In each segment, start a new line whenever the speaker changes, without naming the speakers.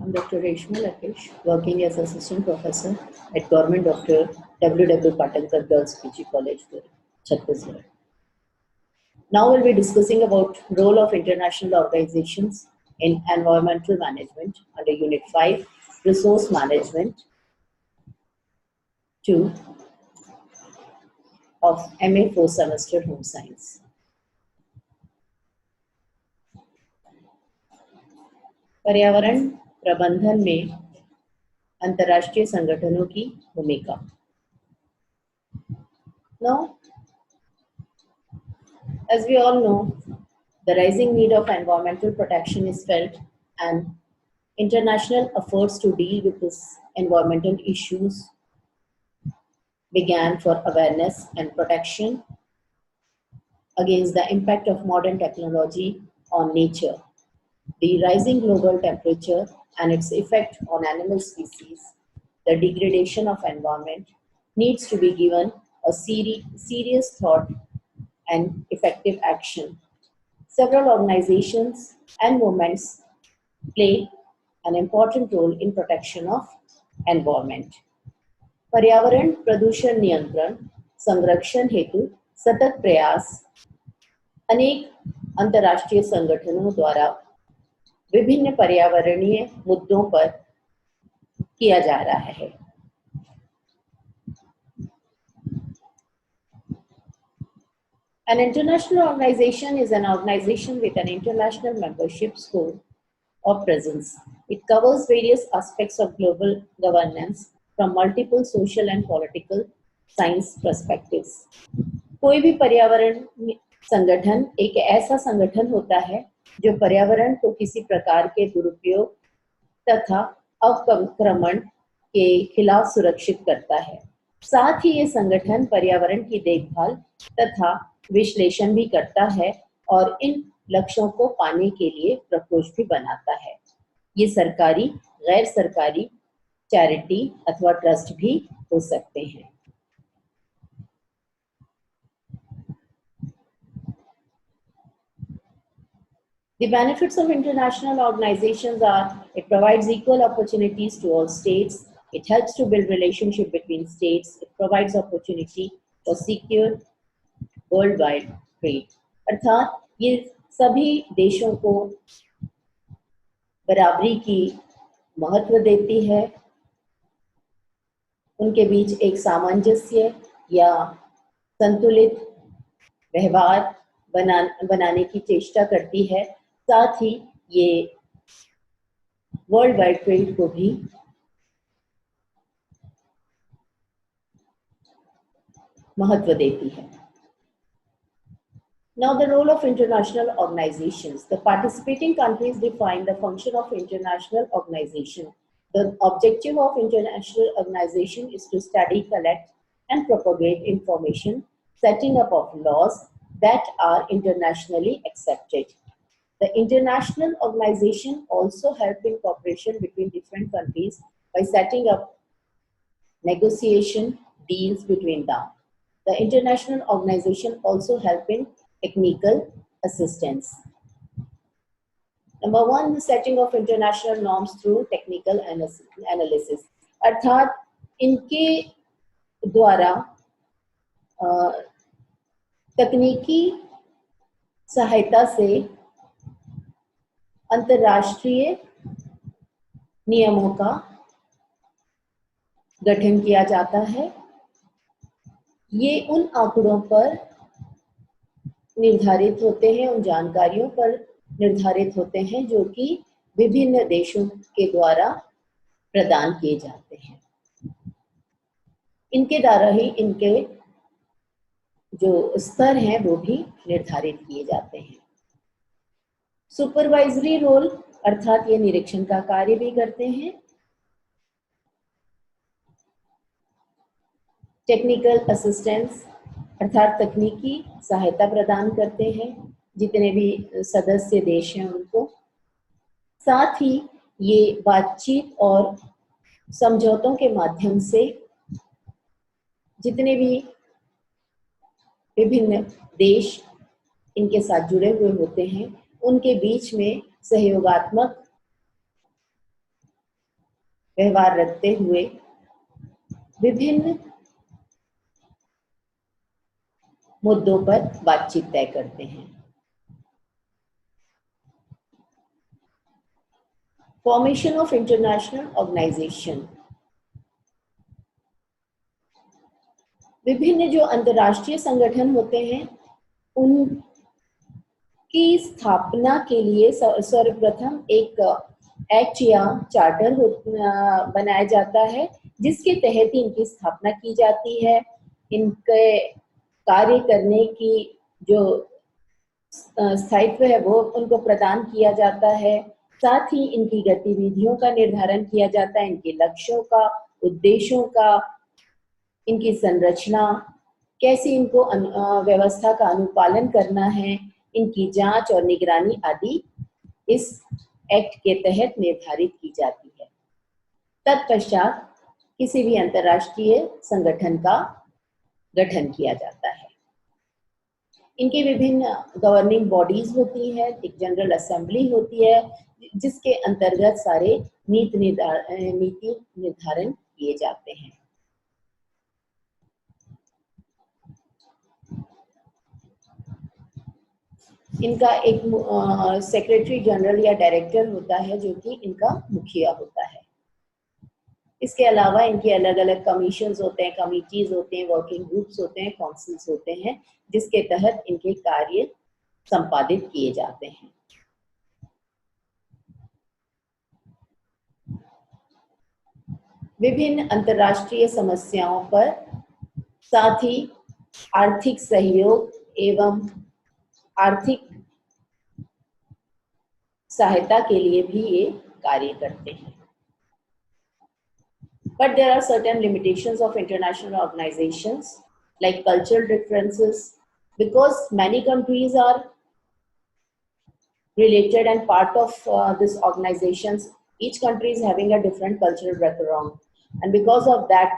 I'm Dr. Reshma Lakesh, working as Assistant Professor at Government Dr. W. Patankar Girls PG College, Chhattisgarh. Now we'll be discussing about role of international organizations in environmental management under Unit 5, Resource Management 2 of MA 4 semester Home Science. पर्यावरण प्रबंधन में अंतर्राष्ट्रीय संगठनों की भूमिका. Now, as we all know, the rising need of environmental protection is felt, and international efforts to deal with these environmental issues began for awareness and protection against the impact of modern technology on nature, the rising global temperature and its effect on animal species, the degradation of environment needs to be given a serious thought and effective action. Several organizations and movements play an important role in protection of environment. पर्यावरण प्रदूषण नियंत्रण संरक्षण हेतु सतत प्रयास अनेक अंतर्राष्ट्रीय संगठनों द्वारा विभिन्न पर्यावरणीय मुद्दों पर किया जा रहा है. An international organization is an organization with an international membership scope of presence. It covers various aspects of global governance from multiple social and political science perspectives. कोई भी पर्यावरण संगठन एक ऐसा संगठन होता है जो पर्यावरण को किसी प्रकार के दुरुपयोग तथा अवक्रमण के खिलाफ सुरक्षित करता है. साथ ही ये संगठन पर्यावरण की देखभाल तथा विश्लेषण भी करता है और इन लक्ष्यों को पाने के लिए प्रकोष्ठ भी बनाता है. ये सरकारी, गैर सरकारी, चैरिटी अथवा ट्रस्ट भी हो सकते हैं. The benefits of international organizations are: it provides equal opportunities to all states, it helps to build relationship between states, it provides opportunity for secure worldwide trade. अर्थात ये सभी देशों को बराबरी की महत्व देती है, उनके बीच एक सामंजस्य या संतुलित व्यवहार बनाने की चेष्टा करती है. साथ ही ये वर्ल्ड वाइड ट्रेड को भी महत्व देती है. Now, the role of international organizations. The participating countries define the function of international organization. The objective of international organization is to study, collect, and propagate information, setting up of laws that are internationally accepted. The international organization also helps in cooperation between different countries by setting up negotiation deals between them. The international organization also helps in technical assistance. Number one, the setting of international norms through technical analysis. अर्थात इनके द्वारा तकनीकी सहायता से अंतर्राष्ट्रीय नियमों का गठन किया जाता है. ये उन आंकड़ों पर निर्धारित होते हैं, उन जानकारियों पर निर्धारित होते हैं जो कि विभिन्न देशों के द्वारा प्रदान किए जाते हैं. इनके द्वारा ही इनके जो स्तर हैं वो भी निर्धारित किए जाते हैं. सुपरवाइजरी रोल अर्थात ये निरीक्षण का कार्य भी करते हैं. टेक्निकल असिस्टेंस अर्थात तकनीकी सहायता प्रदान करते हैं जितने भी सदस्य देश हैं उनको. साथ ही ये बातचीत और समझौतों के माध्यम से जितने भी विभिन्न देश इनके साथ जुड़े हुए होते हैं उनके बीच में सहयोगात्मक व्यवहार रखते हुए विभिन्न मुद्दों पर बातचीत तय करते हैं। Formation of international organisation. विभिन्न जो अंतर्राष्ट्रीय संगठन होते हैं उनकी स्थापना के लिए सर्वप्रथम एक एक्ट या चार्टर बनाया जाता है, जिसके तहत इनकी स्थापना की जाती है। इनके कार्य करने की जो स्थायित्व है वो उनको प्रदान किया जाता है। साथ ही इनकी गतिविधियों का निर्धारण किया जाता है, इनके लक्ष्यों का, उद्देश्यों का, इनकी संरचना, कैसे इनको व्यवस्था का अनुपालन करना है, इनकी जांच और निगरानी आदि इस एक्ट के तहत निर्धारित की जाती है। तत्पश्चात किसी भी अंतर्राष्ट्रीय संगठन का गठन किया जाता है। इनके विभिन्न गवर्निंग बॉडीज होती है, एक जनरल असेंबली होती है जिसके अंतर्गत सारे नीति निर्धारण किए जाते हैं। इनका एक सेक्रेटरी जनरल या डायरेक्टर होता है जो कि इनका मुखिया होता है। इसके अलावा इनके अलग अलग कमीशंस होते हैं, कमिटीज होते हैं, वर्किंग ग्रुप्स होते हैं, काउंसिल्स होते हैं, जिसके तहत इनके कार्य संपादित किए जाते हैं। विभिन्न अंतर्राष्ट्रीय समस्याओं पर, साथ ही आर्थिक सहयोग एवं आर्थिक सहायता के लिए भी ये कार्य करते हैं। But there are certain limitations of international organizations like cultural differences, because many countries are related and part of these organizations. Each country is having a different cultural background, and because of that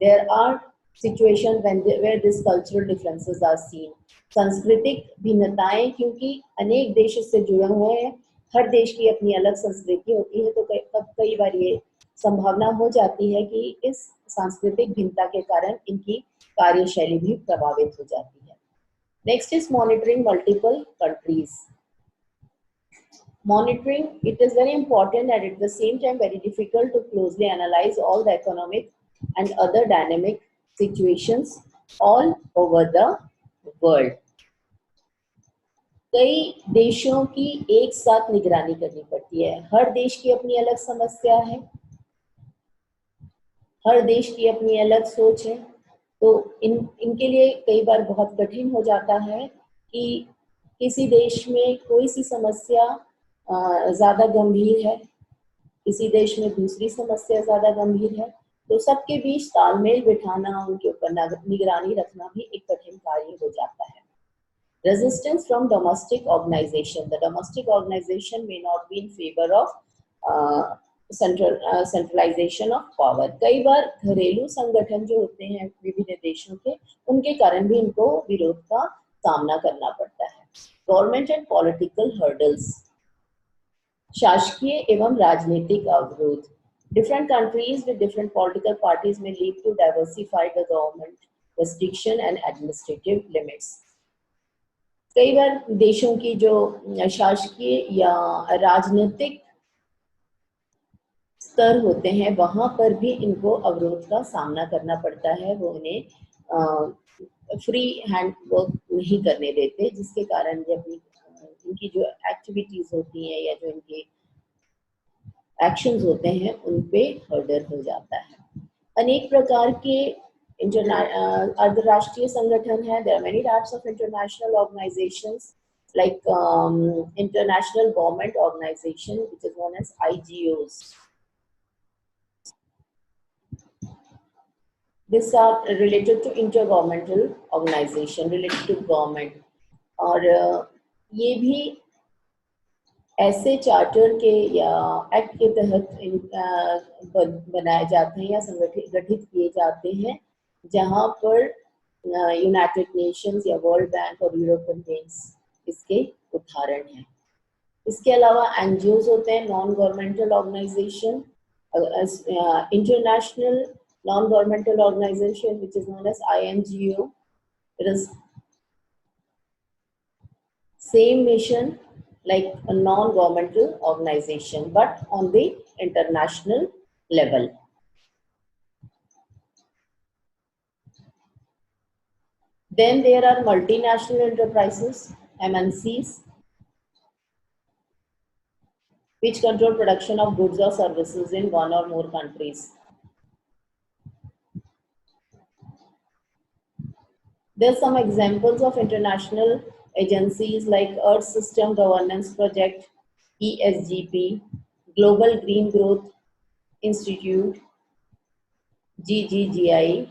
there are situations where these cultural differences are seen. सांस्कृतिक भिन्नताएं, क्योंकि अनेक देश इससे जुड़े हुए हैं, हर देश की अपनी अलग संस्कृति होती है, तो कई बार ये संभावना हो जाती है कि इस सांस्कृतिक भिन्नता के कारण इनकी कार्यशैली भी प्रभावित हो जाती है। Next is monitoring multiple countries. Monitoring, it is very important and at the same time very difficult to closely analyze all the economic and other dynamic situations all over the world. कई देशों की एक साथ निगरानी करनी पड़ती है। हर देश की अपनी अलग समस्या है, हर देश की अपनी अलग सोच है, तो इनके लिए कई बार बहुत कठिन हो जाता है कि किसी देश में कोई सी समस्या ज़्यादा गंभीर है, किसी देश में दूसरी समस्या ज़्यादा गंभीर है, तो सबके बीच तालमेल बिठाना, उनके ऊपर निगरानी रखना भी एक कठिन कार्य हो जाता है। Resistance from domestic organization. The domestic organization may not be in favor of centralization of power. कई बार घरेलू संगठन जो होते हैं विभिन्न देशों के, उनके कारण भी इनको विरोध का सामना करना पड़ता है। Government and political hurdles. शासकीय एवं राजनीतिक अवरोध। Different countries with different political parties may lead to diversify the government restriction and administrative limits. कई बार देशों की जो शासकीय या राजनीतिक स्तर होते हैं वहां पर भी इनको अवरोध का सामना करना पड़ता है। वो उन्हें फ्री हैंड वर्क नहीं करने देते, जिसके कारण ये अपनी इनकी जो एक्टिविटीज होती हैं या जो इनके एक्शंस होते हैं उन पे हर्डल हो जाता है। अनेक प्रकार के अंतर्राष्ट्रीय संगठन है। There are many types of international organizations like International Government Organization, which is known as IGOs. These are related to intergovernmental organization, related to government. और ये भी ऐसे चार्टर के या एक्ट के तहत बनाए जाते हैं या गठित किए जाते हैं जहां पर यूनाइटेड नेशंस या वर्ल्ड बैंक और यूरोपियन बैंक इसके उदाहरण हैं। इसके अलावा एनजीओज होते हैं, non governmental organisation, as international non-governmental organization, which is known as INGO. It is same mission like a non-governmental organization, but on the international level. Then there are multinational enterprises, MNCs, which control production of goods or services in one or more countries. There are some examples of international agencies like Earth System Governance Project, ESGP, Global Green Growth Institute, GGGI,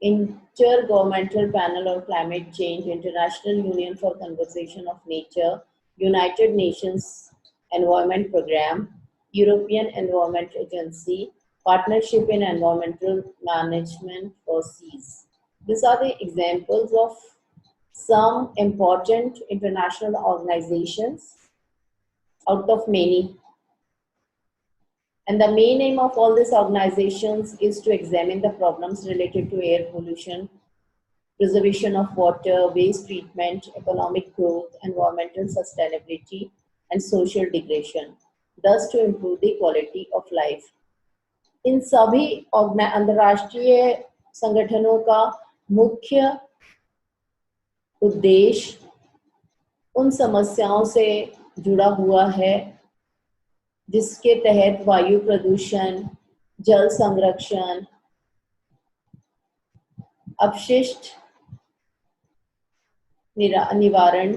Intergovernmental Panel on Climate Change, International Union for Conservation of Nature, United Nations Environment Programme, European Environment Agency, Partnership in Environmental Management for Seas. These are the examples of some important international organizations out of many. And the main aim of all these organizations is to examine the problems related to air pollution, preservation of water, waste treatment, economic growth, environmental sustainability, and social degradation, thus to improve the quality of life. इन सभी अंतर्राष्ट्रीय संगठनों का मुख्य उद्देश्य उन समस्याओं से जुड़ा हुआ है जिसके तहत वायु प्रदूषण, जल संरक्षण, अपशिष्ट निवारण,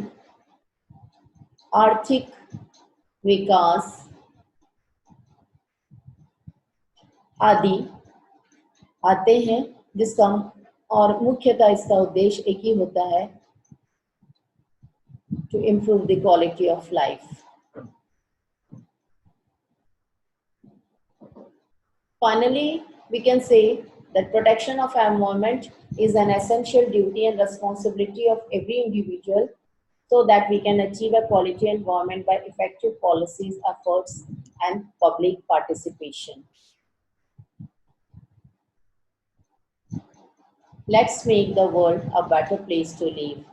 आर्थिक विकास आदि आते हैं, जिसका और मुख्यतः इसका उद्देश्य एक ही होता है, to improve the quality of life. Finally, we can say that protection of our environment is an essential duty and responsibility of every individual so that we can achieve a quality environment by effective policies, efforts, and public participation. Let's make the world a better place to live.